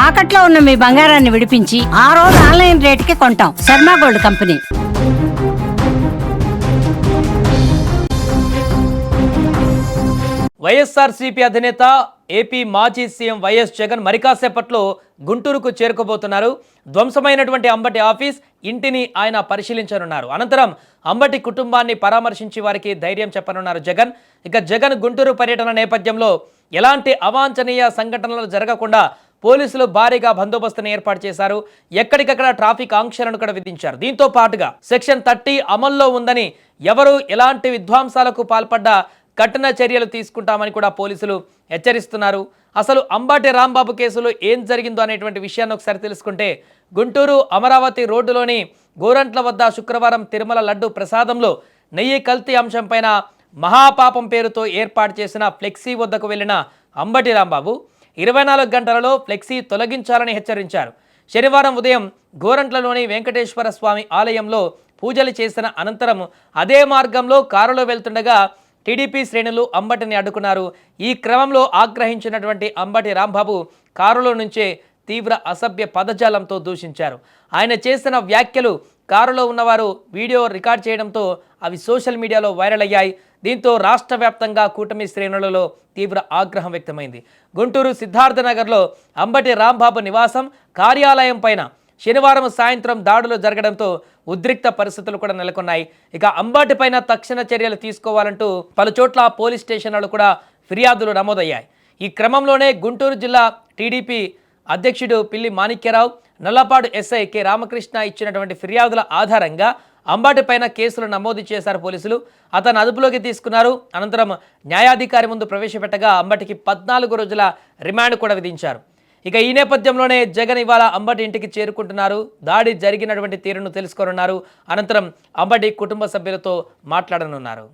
తాకట్లో ఉన్న మీ బంగారాన్ని విడిపించి ఆ రోజు ఆన్లైన్ రేటుకి కొంటాం. Sharma gold company. వైఎస్ఆర్సీపీ అధినేత ఏపీ మాజీ సీఎం వైఎస్ జగన్ మరికాసేపట్లో గుంటూరుకు చేరుకోబోతున్నారు. ధ్వంసమైనటువంటి అంబటి ఆఫీస్ ఇంటిని ఆయన పరిశీలించనున్నారు. అనంతరం అంబటి కుటుంబాన్ని పరామర్శించి వారికి ధైర్యం చెప్పనున్నారు జగన్. ఇక జగన్ గుంటూరు పర్యటన నేపథ్యంలో ఎలాంటి అవాంఛనీయ సంఘటనలు జరగకుండా పోలీసులు భారీగా బందోబస్తును ఏర్పాటు చేశారు. ఎక్కడికక్కడ ట్రాఫిక్ ఆంక్షలను కూడా విధించారు. దీంతో పాటుగా సెక్షన్ 30 అమల్లో ఉందని, ఎవరు ఎలాంటి విధ్వంసాలకు పాల్పడ్డా కఠిన చర్యలు తీసుకుంటామని కూడా పోలీసులు హెచ్చరిస్తున్నారు. అసలు అంబటి రాంబాబు కేసులో ఏం జరిగిందో అనేటువంటి విషయాన్ని ఒకసారి తెలుసుకుంటే, గుంటూరు అమరావతి రోడ్డులోని గోరంట్ల వద్ద శుక్రవారం తిరుమల లడ్డు ప్రసాదంలో నెయ్యి కల్తీ అంశంపైన మహాపాపం పేరుతో ఏర్పాటు చేసిన ఫ్లెక్సీ వద్దకు వెళ్లిన అంబటి రాంబాబు 24 గంటలలో ఫ్లెక్సీ తొలగించాలని హెచ్చరించారు. శనివారం ఉదయం గోరంట్లలోని వెంకటేశ్వర స్వామి ఆలయంలో పూజలు చేసిన అనంతరం అదే మార్గంలో కారులో వెళ్తుండగా టీడీపీ శ్రేణులు అంబటిని అడ్డుకున్నారు. ఈ క్రమంలో ఆగ్రహించినటువంటి అంబటి రాంబాబు కారులో నుంచే తీవ్ర అసభ్య పదజాలంతో దూషించారు. ఆయన చేసిన వ్యాఖ్యలు కారులో ఉన్నవారు వీడియో రికార్డ్ చేయడంతో అవి సోషల్ మీడియాలో వైరల్ అయ్యాయి. దీంతో రాష్ట్ర వ్యాప్తంగా కూటమి శ్రేణులలో తీవ్ర ఆగ్రహం వ్యక్తమైంది. గుంటూరు సిద్ధార్థనగర్లో అంబటి రాంబాబు నివాసం, కార్యాలయం పైన శనివారం సాయంత్రం దాడులు జరగడంతో ఉద్రిక్త పరిస్థితులు కూడా నెలకొన్నాయి. ఇక అంబటి పైన తక్షణ చర్యలు తీసుకోవాలంటూ పలు చోట్ల పోలీస్ స్టేషన్లలో కూడా ఫిర్యాదులు నమోదయ్యాయి. ఈ క్రమంలోనే గుంటూరు జిల్లా టీడీపీ అధ్యక్షుడు పిల్లి మాణిక్యరావు, నల్లపాడు ఎస్ఐ కె రామకృష్ణ ఇచ్చినటువంటి ఫిర్యాదుల ఆధారంగా అంబటి పైన కేసులు నమోదు చేశారు పోలీసులు. అతను అదుపులోకి తీసుకున్నారు. అనంతరం న్యాయాధికారి ముందు ప్రవేశపెట్టగా అంబటికి 14 రోజుల రిమాండ్ కూడా విధించారు. ఇక ఈ నేపథ్యంలోనే జగన్ ఇవాళ అంబటి ఇంటికి చేరుకుంటున్నారు. దాడి జరిగినటువంటి తీరును తెలుసుకోనున్నారు. అనంతరం అంబటి కుటుంబ సభ్యులతో మాట్లాడనున్నారు.